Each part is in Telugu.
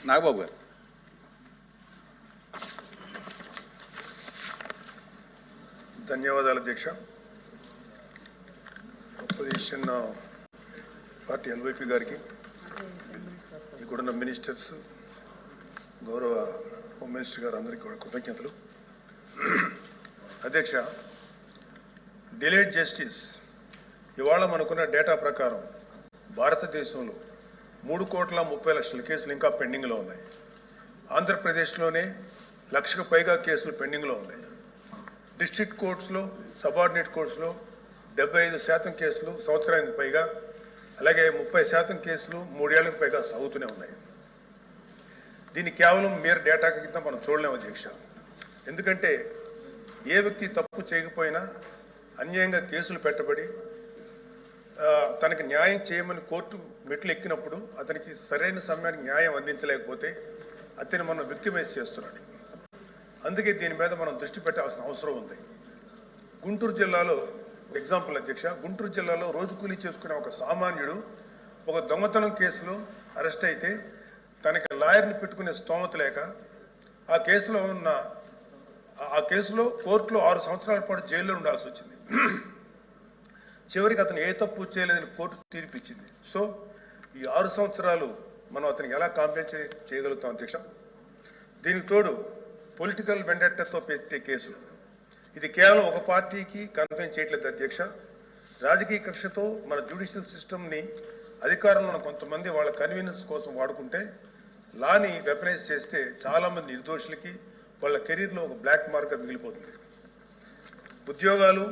నాగబాబు గారు. ధన్యవాదాలు అధ్యక్ష. అపోజిషన్ పార్టీ ఎల్వైపీ గారికి, ఇక్కడున్న మినిస్టర్స్, గౌరవ హోమ్ మినిస్టర్ గారు అందరికీ కూడా కృతజ్ఞతలు. అధ్యక్ష, డిలేడ్ జస్టిస్ ఇవాళ మనకున్న డేటా ప్రకారం భారతదేశంలో 3,30,00,000 కేసులు ఇంకా పెండింగ్లో ఉన్నాయి. ఆంధ్రప్రదేశ్లోనే 1,00,000కు పైగా కేసులు పెండింగ్లో ఉన్నాయి. డిస్ట్రిక్ట్ కోర్ట్స్లో, సబార్డినేట్ కోర్ట్స్లో 75% కేసులు సంవత్సరానికి పైగా, అలాగే 30% కేసులు 3 ఏళ్లకు పైగా సాగుతూనే ఉన్నాయి. దీన్ని కేవలం mere డేటా కింద మనం చూడలేము అధ్యక్ష. ఎందుకంటే ఏ వ్యక్తి తప్పు చేయకపోయినా అన్యాయంగా కేసులు పెట్టబడి తనకి న్యాయం చేయమని కోర్టు మెట్లు ఎక్కినప్పుడు అతనికి సరైన సమయానికి న్యాయం అందించలేకపోతే అతన్ని మనం విక్టిమైజ్ చేస్తున్నాడు. అందుకే దీని మీద మనం దృష్టి పెట్టాల్సిన అవసరం ఉంది. గుంటూరు జిల్లాలో ఎగ్జాంపుల్ అధ్యక్ష, గుంటూరు జిల్లాలో రోజు కూలీ చేసుకునే ఒక సామాన్యుడు ఒక దొంగతనం కేసులో అరెస్ట్ అయితే తనకి లాయర్ని పెట్టుకునే స్తోమత లేక ఆ కేసులో కోర్టులో 6 సంవత్సరాల పాటు జైల్లో ఉండాల్సి వచ్చింది. చివరికి అతను ఏ తప్పు చేయలేదని కోర్టు తీర్పిచ్చింది. సో ఈ 6 సంవత్సరాలు మనం అతనికి ఎలా కాంపెన్సేట్ చేయగలుగుతాం అధ్యక్ష? దీనికి తోడు పొలిటికల్ వెండెట్టాతో పెట్టే కేసులు, ఇది కేవలం ఒక పార్టీకి కన్ఫైన్ చేయట్లేదు అధ్యక్ష. రాజకీయ కక్షతో మన జ్యుడిషియల్ సిస్టమ్ని అధికారంలో ఉన్న కొంతమంది వాళ్ళ కన్వీనియన్స్ కోసం వాడుకుంటే లాని వెపనైజ్ చేస్తే చాలామంది నిర్దోషులకి వాళ్ళ కెరీర్లో ఒక బ్లాక్ మార్క్గా మిగిలిపోతుంది. ఉద్యోగాలు,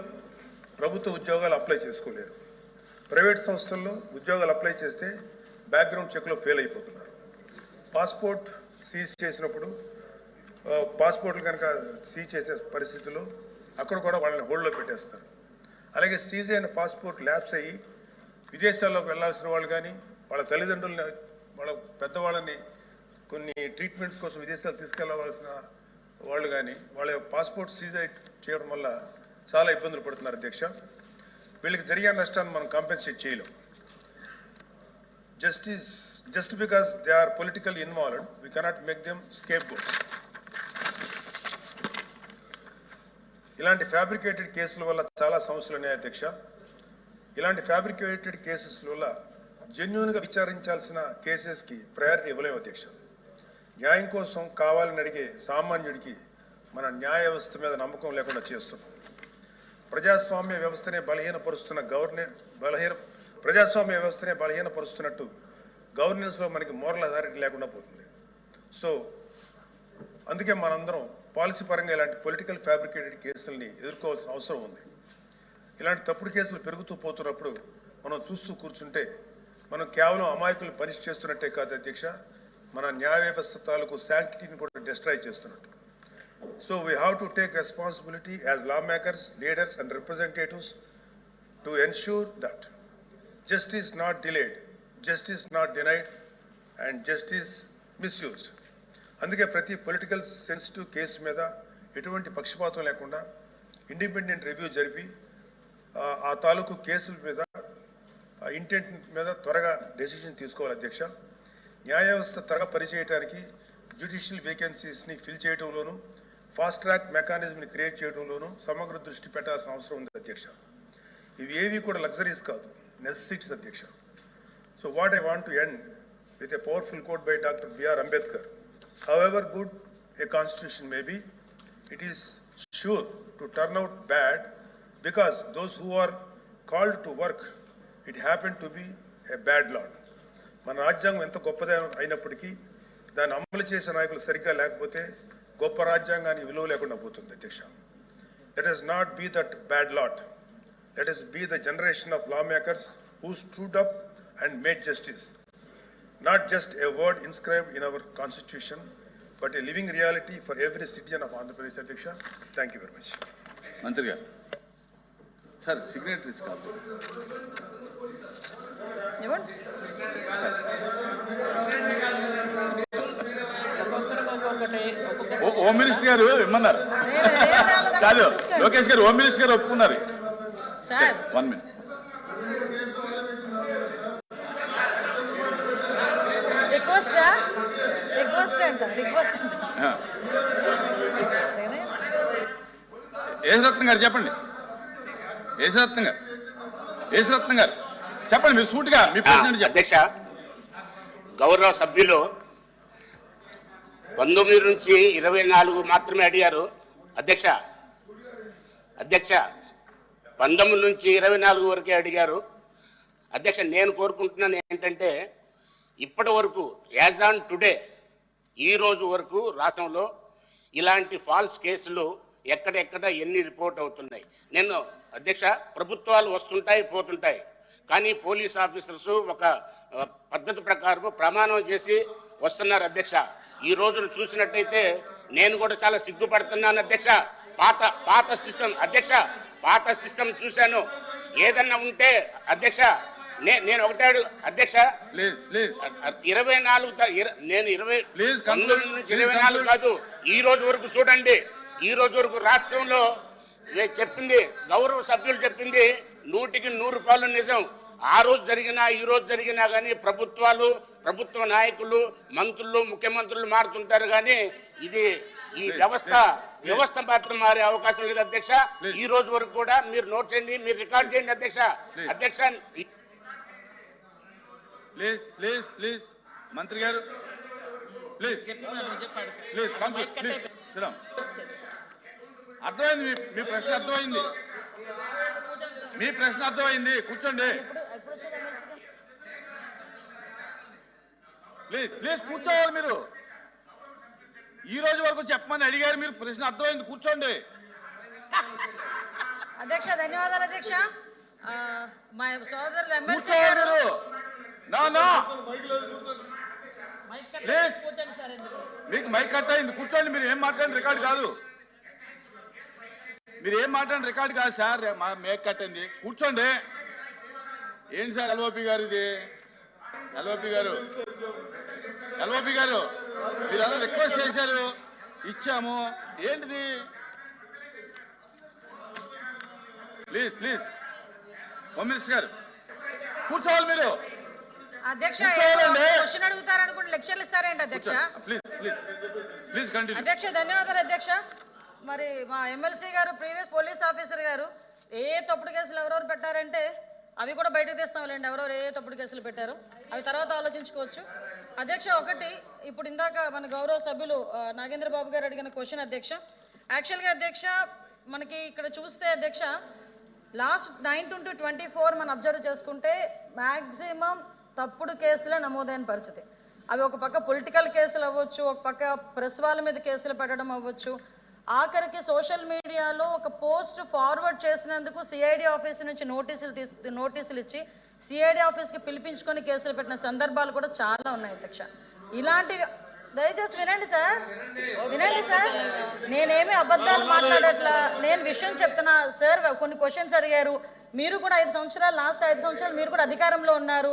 ప్రభుత్వ ఉద్యోగాలు అప్లై చేసుకోలేరు. ప్రైవేట్ సంస్థల్లో ఉద్యోగాలు అప్లై చేస్తే బ్యాక్గ్రౌండ్ చెక్లో ఫెయిల్ అయిపోతున్నారు. పాస్పోర్ట్ సీజ్ చేసినప్పుడు పాస్పోర్ట్లు కనుక సీజ్ చేసే పరిస్థితుల్లో అక్కడ కూడా వాళ్ళని హోల్డ్లో పెట్టేస్తారు. అలాగే సీజ్ అయిన పాస్పోర్ట్ ల్యాప్స్ అయ్యి విదేశాల్లోకి వెళ్లాల్సిన వాళ్ళు కానీ, వాళ్ళ తల్లిదండ్రులని, వాళ్ళ పెద్దవాళ్ళని కొన్ని ట్రీట్మెంట్స్ కోసం విదేశాలు తీసుకెళ్లవలసిన వాళ్ళు కానీ వాళ్ళ పాస్పోర్ట్ సీజ్ చేయడం వల్ల చాలా ఇబ్బందులు పడుతున్నారు అధ్యక్ష. వీళ్ళకి జరిగే నష్టాన్ని మనం కాంపెన్సేట్ చేయలేం. Just because they are political involved we cannot make them scapegoats. ఇలాంటి ఫ్యాబ్రికేటెడ్ కేసుల వల్ల చాలా సమస్యలు ఉన్నాయి అధ్యక్ష. ఇలాంటి ఫ్యాబ్రికేటెడ్ కేసెస్ వల్ల జెన్యూన్గా విచారించాల్సిన కేసెస్కి ప్రయారిటీ ఇవ్వలేము అధ్యక్ష. న్యాయం కోసం కావాలని అడిగే సామాన్యుడికి మన న్యాయ వ్యవస్థ మీద నమ్మకం లేకుండా చేస్తున్నాం. ప్రజాస్వామ్య వ్యవస్థనే బలహీనపరుస్తున్నట్టు గవర్నెన్స్లో మనకి మోరల్ అథారిటీ లేకుండా పోతుంది. సో అందుకే మనందరం పాలసీ పరంగా ఇలాంటి పొలిటికల్ ఫ్యాబ్రికేటెడ్ కేసుల్ని ఎదుర్కోవాల్సిన అవసరం ఉంది. ఇలాంటి తప్పుడు కేసులు పెరుగుతూ పోతున్నప్పుడు మనం చూస్తూ కూర్చుంటే మనం కేవలం అమాయకులు పనిష్ చేస్తున్నట్టే కాదు అధ్యక్ష, మన న్యాయ వ్యవస్థ తాలూకు శాంక్టిటీని కూడా డిస్ట్రాయ్ చేస్తున్నట్టు. So we have to take responsibility as lawmakers, leaders and representatives to ensure that justice not delayed, justice not denied and justice misused. అందుకే ప్రతి పొలిటికల్ సెన్సిటివ్ కేసు మీద ఎటువంటి పక్షపాతం లేకుండా ఇండిపెండెంట్ రివ్యూ జరిపి ఆ తాలూకు కేసుల మీద ఇంటెంట్ మీద త్వరగా డెసిషన్ తీసుకోవాలి అధ్యక్ష. న్యాయ వ్యవస్థ త్వరగా పనిచేయడానికి జ్యుడిషియల్ వేకెన్సీస్ని ఫిల్ చేయడంలోనూ ఫాస్ట్ ట్రాక్ మెకానిజంని క్రియేట్ చేయడంలోనూ సమగ్ర దృష్టి పెట్టాల్సిన అవసరం ఉంది అధ్యక్ష. ఇవి ఏవి కూడా లగ్జరీస్ కాదు, నెసెసిటీస్ అధ్యక్ష. So what I want to end with a powerful quote by doctor B R Ambedkar. However good a constitution may be, it is sure to turn out bad because those who are called to work, it happened to be a bad law. మన రాజ్యాంగం ఎంత గొప్పదే అయినప్పటికీ దాన్ని అమలు చేసే నాయకులు సరిగ్గా లేకపోతే గొప్ప రాజ్యాంగానికి విలువ లేకుండా పోతుంది అధ్యక్ష. Let us not be that bad lot. Let us be the generation of lawmakers who stood up and made justice. Not just a word inscribed in our constitution, but a living reality for every citizen of Andhra Pradesh. Adhyaksha, thank you very much. మంత్రి గారు, సార్ సిగ్నేటరీస్ కాదు. హోమ్ మినిస్టర్ గారు ఇమ్మన్నారు కాదు, లోకేష్ గారు హోమ్ మినిస్టర్ గారు ఒప్పుకున్నారు. 1 minute. Request రిక్వెస్ట్ యేసరత్నం గారు చెప్పండి. యేసరత్నం గారు చెప్పండి. మీరు సూటిగా మీ ప్రశ్న. అధ్యక్ష, గౌరవ సభ్యులు 19 నుంచి 24 మాత్రమే అడిగారు. అధ్యక్ష 19 నుంచి 24 వరకే అడిగారు. అధ్యక్ష, నేను కోరుకుంటున్నాను ఏంటంటే ఇప్పటి వరకు యాజ్ ఆన్ టుడే ఈ రోజు వరకు రాష్ట్రంలో ఇలాంటి ఫాల్స్ కేసులు ఎక్కడెక్కడ ఎన్ని రిపోర్ట్ అవుతున్నాయి. నేను అధ్యక్ష, ప్రభుత్వాలు వస్తుంటాయి పోతుంటాయి, కానీ పోలీస్ ఆఫీసర్స్ ఒక పద్ధతి ప్రకారం ప్రమాణం చేసి వస్తున్నారు. అధ్యక్ష, ఈ రోజును చూసినట్టయితే నేను కూడా చాలా సిగ్గుపడుతున్నాను అధ్యక్ష. పాత సిస్టమ్ అధ్యక్ష, పాత సిస్టమ్ చూశాను. ఏదన్నా ఉంటే అధ్యక్ష నేను ఒకటే అధ్యక్ష, 24 నేను 19 నుంచి 24 కాదు, ఈ రోజు వరకు చూడండి. ఈ రోజు వరకు రాష్ట్రంలో చెప్పింది గౌరవ సభ్యులు చెప్పింది 100కి 100 నిజం. ఆ రోజు జరిగినా ఈ రోజు జరిగినా కానీ ప్రభుత్వ నాయకులు, మంత్రులు, ముఖ్యమంత్రులు మారుతుంటారు, కానీ ఈ వ్యవస్థ మాత్రం మారే అవకాశం లేదు అధ్యక్ష. ఈ రోజు వరకు కూడా మీరు నోట్ చేయండి, మీరు రికార్డ్ చేయండి అధ్యక్ష. ప్లీజ్ మంత్రి గారు ప్లీజ్ అర్థమైంది. మీ ప్రశ్న అర్థమైంది. కూర్చోండి. ప్లీజ్ కూర్చోవాలి. మీరు ఈ రోజు వరకు చెప్పమని అడిగారు. మీరు ప్రశ్న అర్థమైంది. కూర్చోండి. అధ్యక్ష ధన్యవాదాలు అధ్యక్ష. మా సోదరులు ఎమ్మెల్సీ గారు ప్లీజ్ మీకు మైక్ కట్ అయింది. కూర్చోండి. మీరు ఏం మాట్లాడిన రికార్డు కాదు సార్. మైక్ కట్ అయింది. కూర్చోండి. ఏంటి సార్ ఎల్ఓపి గారు, ఇది ఎల్ఓపి గారు మీరు అలా రిక్వెస్ట్ చేశారు, ఇచ్చాము. ఏంటిది? ప్లీజ్ హోమ్ మినిస్టర్ గారు కూర్చోవాలి. మీరు అధ్యక్ష క్వశ్చన్ అడుగుతారనుకుంటే లెక్చర్లు ఇస్తారేంటి అధ్యక్ష? Please continue. అధ్యక్ష ధన్యవాదాలు అధ్యక్ష. మరి మా ఎమ్మెల్సీ గారు ప్రీవియస్ పోలీస్ ఆఫీసర్ గారు ఏ తప్పుడు కేసులు ఎవరెవరు పెట్టారంటే అవి కూడా బయటకు తీస్తాంలేండి. ఎవరెవరు ఏ తప్పుడు కేసులు పెట్టారు అవి తర్వాత ఆలోచించుకోవచ్చు. అధ్యక్ష ఒకటి, ఇప్పుడు ఇందాక మన గౌరవ సభ్యులు నాగేంద్ర బాబు గారు అడిగిన క్వశ్చన్ అధ్యక్ష. యాక్చువల్గా అధ్యక్ష మనకి ఇక్కడ చూస్తే అధ్యక్ష లాస్ట్ 9-24 మనం అబ్జర్వ్ చేసుకుంటే మ్యాక్సిమం తప్పుడు కేసులే నమోదైన పరిస్థితి. అవి ఒక పక్క పొలిటికల్ కేసులు అవ్వచ్చు, ఒక పక్క ప్రెస్ వాళ్ళ మీద కేసులు పెట్టడం అవ్వచ్చు, ఆఖరికి సోషల్ మీడియాలో ఒక పోస్ట్ ఫార్వర్డ్ చేసినందుకు సిఐడి ఆఫీస్ నుంచి నోటీసులు ఇచ్చి సిఐడి ఆఫీస్కి పిలిపించుకొని కేసులు పెట్టిన సందర్భాలు కూడా చాలా ఉన్నాయి అధ్యక్ష. ఇలాంటివి దయచేసి వినండి సార్. నేనేమి అబద్ధాలు మాట్లాడట్లా, నేను విషయం చెప్తున్నా సార్. కొన్ని క్వశ్చన్స్ అడిగారు. మీరు కూడా 5 సంవత్సరాలు, లాస్ట్ 5 సంవత్సరాలు మీరు కూడా అధికారంలో ఉన్నారు.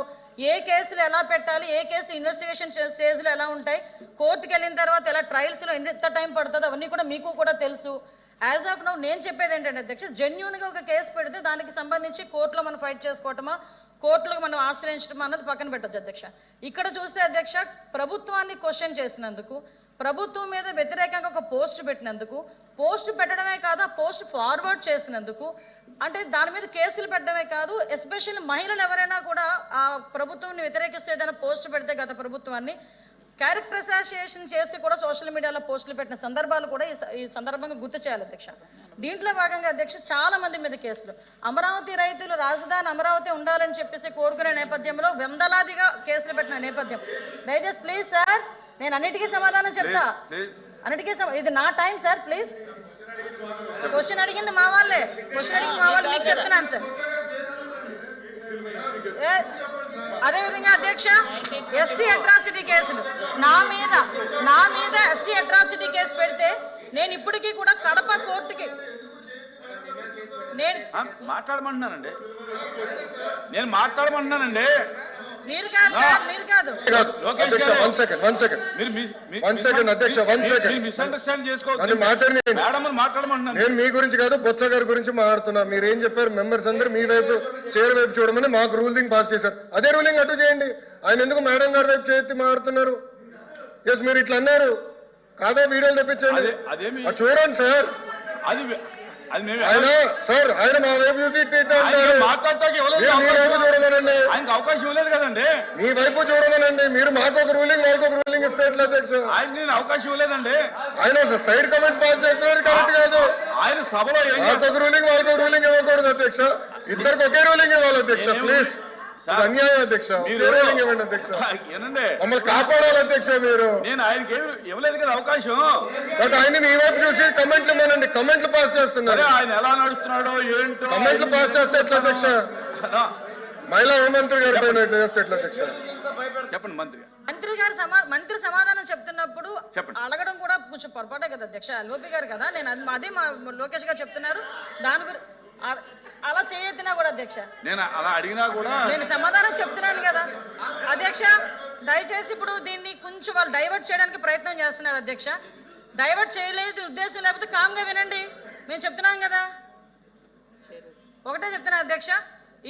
ఏ కేసులు ఎలా పెట్టాలి, ఏ కేసు ఇన్వెస్టిగేషన్ స్టేజ్లో ఎలా ఉంటాయి, కోర్టుకు వెళ్ళిన తర్వాత ఎలా ట్రయల్స్లో ఎంత టైం పడుతుందో అవన్నీ కూడా మీకు కూడా తెలుసు. యాజ్ ఆఫ్ నౌ నేను చెప్పేది ఏంటంటే అధ్యక్ష, జెన్యూన్గా ఒక కేసు పెడితే దానికి సంబంధించి కోర్టులో మనం ఫైట్ చేసుకోవటమా, కోర్టులకు మనం ఆశ్రయించడం అన్నది పక్కన పెట్టచ్చు అధ్యక్ష. ఇక్కడ చూస్తే అధ్యక్ష ప్రభుత్వాన్ని క్వశ్చన్ చేసినందుకు, ప్రభుత్వం మీద వ్యతిరేకంగా ఒక పోస్ట్ పెట్టినందుకు, పోస్ట్ పెట్టడమే కాదు ఆ పోస్ట్ ఫార్వర్డ్ చేసినందుకు, అంటే దాని మీద కేసులు పెట్టడమే కాదు, ఎస్పెషల్లీ మహిళలు ఎవరైనా కూడా ఆ ప్రభుత్వాన్ని వ్యతిరేకిస్తే ఏదైనా పోస్ట్ పెడితే గత ప్రభుత్వాన్ని క్యారెక్టర్ అసోసియేషన్ చేసి కూడా సోషల్ మీడియాలో పోస్టులు పెట్టిన సందర్భాలు కూడా ఈ సందర్భంగా గుర్తు చేయాలి అధ్యక్ష. దీంట్లో భాగంగా అధ్యక్ష చాలా మంది మీద కేసులు, అమరావతి రైతులు రాజధాని అమరావతి ఉండాలని చెప్పేసి కోరుకునే నేపథ్యంలో వందలాదిగా కేసులు పెట్టిన నేపథ్యం. దయచేసి ప్లీజ్ సార్, నేను అన్నిటికీ సమాధానం చెప్తా, ఇది నా టైం సార్. ప్లీజ్ క్వశ్చన్ అడిగింది మా వాళ్ళే, మీకు చెప్తున్నాను సార్. అదేవిధంగా అధ్యక్ష ఎస్సీ అట్రాసిటీ కేసులు నా మీద ఎస్సీ అట్రాసిటీ కేసు పెడితే నేను ఇప్పటికీ కూడా కడప కోర్టుకి నేను మాట్లాడమంటున్నానండి. మీరు కాదు నేను మీ గురించి కాదు బొత్స గారి గురించి మాట్లాడుతున్నా. మీరేం చెప్పారు, మెంబర్స్ అందరూ మీ వైపు చైర్ వైపు చూడమని మాకు రూలింగ్ పాస్ చేశారు. అదే రూలింగ్ అటు చేయండి. ఆయన ఎందుకు మేడం గారి వైపు చేతి మాట్లాడుతున్నారు? ఎస్, మీరు ఇట్లా అన్నారు. కాదా వీడియోలు తెప్పించండి, అదేమి అది చూడండి సార్. అది అది మేము ఆయన సార్ ఆయన మా వైపు చూసి మాట్లాడతాకి ఇవ్వలేదు, మీ వైపు చూడమనండి, ఆయనకు అవకాశం ఇవ్వలేదు కదండి. మీ వైపు చూడమనండి. మీరు మాకు ఒక రూలింగ్ వాళ్ళకి ఒక రూలింగ్ ఇస్తే ఎట్లా అధ్యక్ష? ఆయన నేను అవకాశం ఇవ్వలేదండి. ఆయన సైడ్ కమెంట్స్ పాస్ చేస్తున్నారు, కరెక్ట్ కాదు. ఆయన సభలో మాకు ఒక రూలింగ్ వాళ్ళకి ఒక రూలింగ్ ఇవ్వకూడదు అధ్యక్ష. ఇద్దరికి ఒకే రూలింగ్ ఇవ్వాలి అధ్యక్ష, ప్లీజ్. అన్యాయం అధ్యక్ష, ఒకే రూలింగ్ ఇవ్వండి అధ్యక్ష. ఏనండి మమ్మల్ని కాపాడాలి అధ్యక్ష మీరు. నేను ఆయనకి ఏమి ఇవ్వలేదు కదా అవకాశం. బట్ ఆయన మీ వైపు చూసి కమెంట్లు ఇవ్వనండి, కమెంట్లు పాస్ చేస్తున్నారు. ఆయన ఎలా నడుస్తున్నాడో ఏంటో కమెంట్లు పాస్ చేస్తే ఎట్లా అధ్యక్ష? మహిళా హోంమంత్రి గారి పైన ఎట్లా చేస్తే ఎట్లా అధ్యక్ష? చెప్పండి మంత్రి మంత్రి సమాధానం చెప్తున్నప్పుడు చెప్పండి. అడగడం కూడా కొంచెం పొరపాటే కదా అధ్యక్ష. లోపి గారు కదా, నేను అదే మా లోకేష్ గారు చెప్తున్నారు దాని గురించి అలా చేయొద్దునా కూడా అధ్యక్ష. నేను అలా అడిగినా కూడా నేను సమాధానం చెప్తున్నాను కదా అధ్యక్ష. దయచేసి ఇప్పుడు దీన్ని కొంచెం వాళ్ళు డైవర్ట్ చేయడానికి ప్రయత్నం చేస్తున్నారు అధ్యక్ష. డైవర్ట్ చేయలేదు ఉద్దేశం లేకపోతే కామ్గా వినండి, మేము చెప్తున్నాం కదా. ఒకటే చెప్తున్నా అధ్యక్ష,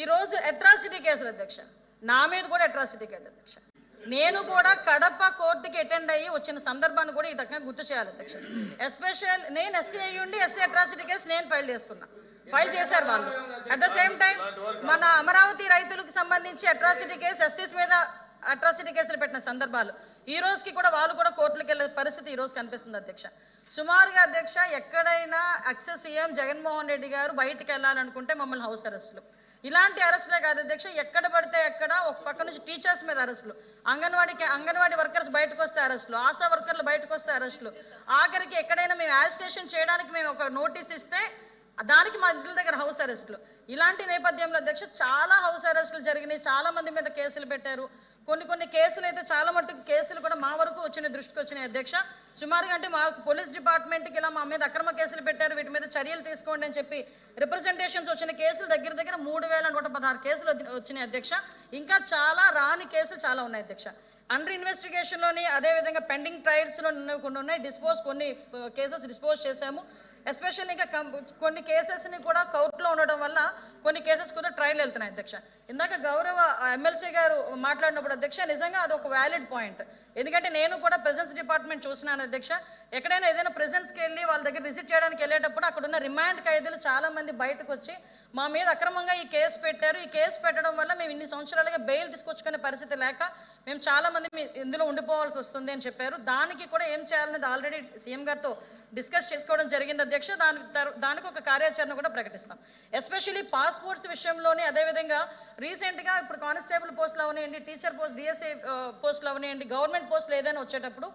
ఈ రోజు అట్రాసిటీ కేసులు అధ్యక్ష, నా మీద కూడా అట్రాసిటీ కేసు అధ్యక్ష. నేను కూడా కడప కోర్టుకి అటెండ్ అయ్యి వచ్చిన సందర్భాన్ని కూడా ఈ రకంగా గుర్తు చేయాలి అధ్యక్ష. ఎస్పెషల్ నేను ఎస్సీ అయ్యి ఉండి ఎస్సీ అట్రాసిటీ కేసు నేను ఫైల్ చేశారు వాళ్ళు. అట్ ద సేమ్ టైం మన అమరావతి రైతులకు సంబంధించి అట్రాసిటీ కేసు ఎస్సీస్ మీద అట్రాసిటీ కేసులు పెట్టిన సందర్భాలు ఈ రోజుకి కూడా వాళ్ళు కూడా కోర్టులకు వెళ్ళే పరిస్థితి ఈ రోజు కనిపిస్తుంది అధ్యక్ష. సుమారుగా అధ్యక్ష ఎక్కడైనా ఎక్స్ సీఎం జగన్మోహన్ రెడ్డి గారు బయటకు వెళ్ళాలనుకుంటే మమ్మల్ని హౌస్ అరెస్టులు, ఇలాంటి అరెస్టులే కాదు అధ్యక్ష, ఎక్కడ పడితే ఎక్కడ ఒక పక్క నుంచి టీచర్స్ మీద అరెస్టులు, అంగన్వాడీ వర్కర్స్ బయటకు వస్తే అరెస్టులు, ఆశా వర్కర్లు బయటకు వస్తే అరెస్టులు, ఆఖరికి ఎక్కడైనా మేము యాజిటేషన్ చేయడానికి మేము ఒక నోటీస్ ఇస్తే దానికి మా ఇంటి దగ్గర హౌస్ అరెస్టులు. ఇలాంటి నేపథ్యంలో అధ్యక్ష చాలా హౌస్ అరెస్టులు జరిగినాయి, చాలా మంది మీద కేసులు పెట్టారు. కొన్ని కేసులు అయితే చాలా మట్టుకు కేసులు కూడా మా వరకు దృష్టికి వచ్చినాయి అధ్యక్ష. సుమారుగా అంటే మా పోలీస్ డిపార్ట్మెంట్కి ఇలా మా మీద అక్రమ కేసులు పెట్టారు, వీటి మీద చర్యలు తీసుకోండి అని చెప్పి రిప్రజెంటేషన్స్ వచ్చిన కేసులు దగ్గర 3116 కేసులు వచ్చినాయి అధ్యక్ష. ఇంకా చాలా రాని కేసులు చాలా ఉన్నాయి అధ్యక్ష. అండర్ ఇన్వెస్టిగేషన్లోని అదేవిధంగా పెండింగ్ ట్రయల్స్లో కొన్ని ఉన్నాయి, కొన్ని కేసెస్ డిస్పోజ్ చేశాము. ఎస్పెషల్లీ ఇంకా కొన్ని కేసెస్ని కూడా కోర్టులో ఉండడం వల్ల కొన్ని కేసెస్ కూడా ట్రయల్ వెళ్తున్నాయి అధ్యక్ష. ఇందాక గౌరవ ఎమ్మెల్సీ గారు మాట్లాడినప్పుడు అధ్యక్ష నిజంగా అది ఒక వ్యాలిడ్ పాయింట్. ఎందుకంటే నేను కూడా ప్రెజెన్స్ డిపార్ట్మెంట్ చూసినాను అధ్యక్ష. ఎక్కడైనా ఏదైనా ప్రెజెన్స్కి వెళ్ళి వాళ్ళ దగ్గర విజిట్ చేయడానికి వెళ్ళేటప్పుడు అక్కడ ఉన్న రిమాండ్ ఖైదీలు చాలా మంది బయటకు వచ్చి మా మీద అక్రమంగా ఈ కేసు పెట్టారు, ఈ కేసు పెట్టడం వల్ల మేము ఇన్ని సంవత్సరాలుగా బెయిల్ తీసుకొచ్చుకునే పరిస్థితి లేక మేము చాలా మంది ఇందులో ఉండిపోవాల్సి వస్తుంది అని చెప్పారు. దానికి కూడా ఏం చేయాలనేది ఆల్రెడీ సీఎం గారితో డిస్కస్ చేసుకోవడం జరిగింది అధ్యక్ష. దానికి ఒక కార్యాచరణ కూడా ప్రకటిస్తాం. ఎస్పెషల్లీ పాస్పోర్ట్స్ విషయంలోనే అదేవిధంగా రీసెంట్గా ఇప్పుడు కానిస్టేబుల్ పోస్టులు అవనివ్వండి, టీచర్ పోస్ట్, డిఎస్ఏ పోస్టులు అవనివ్వండి, గవర్నమెంట్ పోస్టులు ఏదైనా వచ్చేటప్పుడు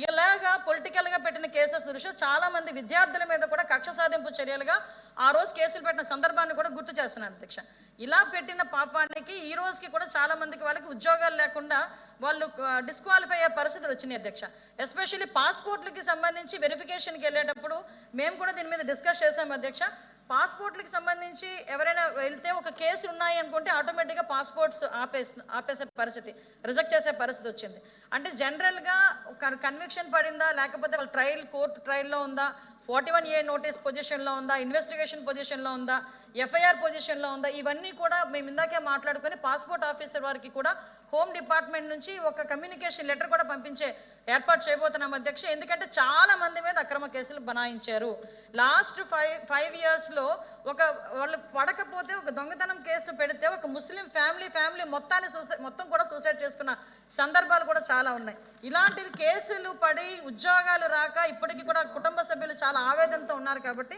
ఇలాగా పొలిటికల్గా పెట్టిన కేసెస్ దృష్ట్యా చాలా మంది విద్యార్థుల మీద కూడా కక్ష సాధింపు చర్యలుగా ఆ రోజు కేసులు పెట్టిన సందర్భాన్ని కూడా గుర్తు చేస్తున్నాను అధ్యక్ష. ఇలా పెట్టిన పాపానికి ఈ రోజుకి కూడా చాలా మందికి వాళ్ళకి ఉద్యోగాలు లేకుండా వాళ్ళు డిస్క్వాలిఫై అయ్యే పరిస్థితులు వచ్చినాయి అధ్యక్ష. ఎస్పెషల్లీ పాస్పోర్ట్లకి సంబంధించి వెరిఫికేషన్కి వెళ్ళేటప్పుడు మేము కూడా దీని మీద డిస్కస్ చేసాం అధ్యక్ష. పాస్పోర్ట్లకి సంబంధించి ఎవరైనా వెళ్తే ఒక కేసు ఉన్నాయి అనుకుంటే ఆటోమేటిక్గా పాస్పోర్ట్స్ ఆపేసే పరిస్థితి, రిజెక్ట్ చేసే పరిస్థితి వచ్చింది. అంటే జనరల్గా కన్విక్షన్ పడిందా లేకపోతే వాళ్ళ కోర్టు ట్రయల్లో ఉందా, 41A నోటీస్ పొజిషన్లో ఉందా, ఇన్వెస్టిగేషన్ పొజిషన్లో ఉందా, ఎఫ్ఐఆర్ పొజిషన్లో ఉందా, ఇవన్నీ కూడా మేము ఇందాకే మాట్లాడుకొని పాస్పోర్ట్ ఆఫీసర్ వారికి కూడా హోమ్ డిపార్ట్మెంట్ నుంచి ఒక కమ్యూనికేషన్ లెటర్ కూడా పంపించే ఏర్పాటు చేయబోతున్నాం అధ్యక్ష. ఎందుకంటే చాలా మంది మీద అక్రమ కేసులు బనాయించారు. లాస్ట్ 5 yearsలో వాళ్ళు పడకపోతే ఒక దొంగతనం కేసు పెడితే ఒక ముస్లిం ఫ్యామిలీ మొత్తం కూడా సూసైడ్ చేసుకున్న సందర్భాలు కూడా చాలా ఉన్నాయి. ఇలాంటివి కేసులు పడి ఉద్యోగాలు రాక ఇప్పటికీ కూడా కుటుంబ సభ్యులు చాలా ఆవేదనతో ఉన్నారు. కాబట్టి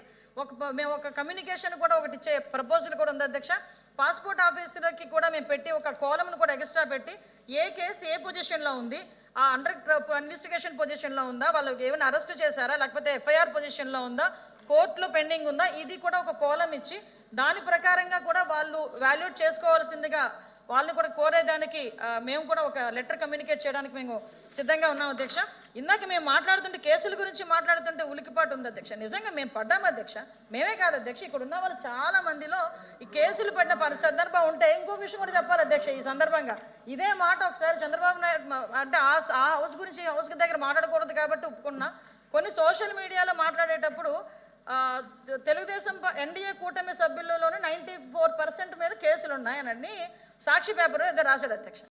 మేము ఒక కమ్యూనికేషన్ కూడా ఒకటి ఇచ్చే ప్రపోజల్ కూడా ఉంది అధ్యక్ష. పాస్పోర్ట్ ఆఫీసర్కి కూడా మేము పెట్టి ఒక కాలంను కూడా ఎక్స్ట్రా పెట్టి ఏ కేసు ఏ పొజిషన్లో ఉంది, ఆ అండర్ ఇన్వెస్టిగేషన్ పొజిషన్లో ఉందా, వాళ్ళకి ఏమైనా అరెస్ట్ చేశారా లేకపోతే ఎఫ్ఐఆర్ పొజిషన్లో ఉందా, కోర్టులో పెండింగ్ ఉందా, ఇది కూడా ఒక కాలం ఇచ్చి దాని ప్రకారంగా కూడా వాళ్ళు వాల్యూట్ చేసుకోవాల్సిందిగా వాళ్ళని కూడా కోరేదానికి మేము కూడా ఒక లెటర్ కమ్యూనికేట్ చేయడానికి మేము సిద్ధంగా ఉన్నాం అధ్యక్ష. ఇందాక మేము మాట్లాడుతుంటే కేసుల గురించి మాట్లాడుతుంటే ఉలికిపాటు ఉంది అధ్యక్ష. నిజంగా మేము పడ్డాం అధ్యక్ష, మేమే కాదు అధ్యక్ష, ఇక్కడ ఉన్న వాళ్ళు చాలా మందిలో ఈ కేసులు పడిన సందర్భం ఉంటే ఇంకో విషయం కూడా చెప్పాలి అధ్యక్ష. ఈ సందర్భంగా ఇదే మాట ఒకసారి చంద్రబాబు నాయుడు అంటే ఆ హౌస్ గురించి హౌస్ దగ్గర మాట్లాడకూడదు కాబట్టి ఒప్పుకున్నా. కొన్ని సోషల్ మీడియాలో మాట్లాడేటప్పుడు తెలుగుదేశం ఎన్డీఏ కూటమి సభ్యులలోనే 94% మీద కేసులు ఉన్నాయని సాక్షి పేపర్ ఏదో రాశాడు అధ్యక్ష.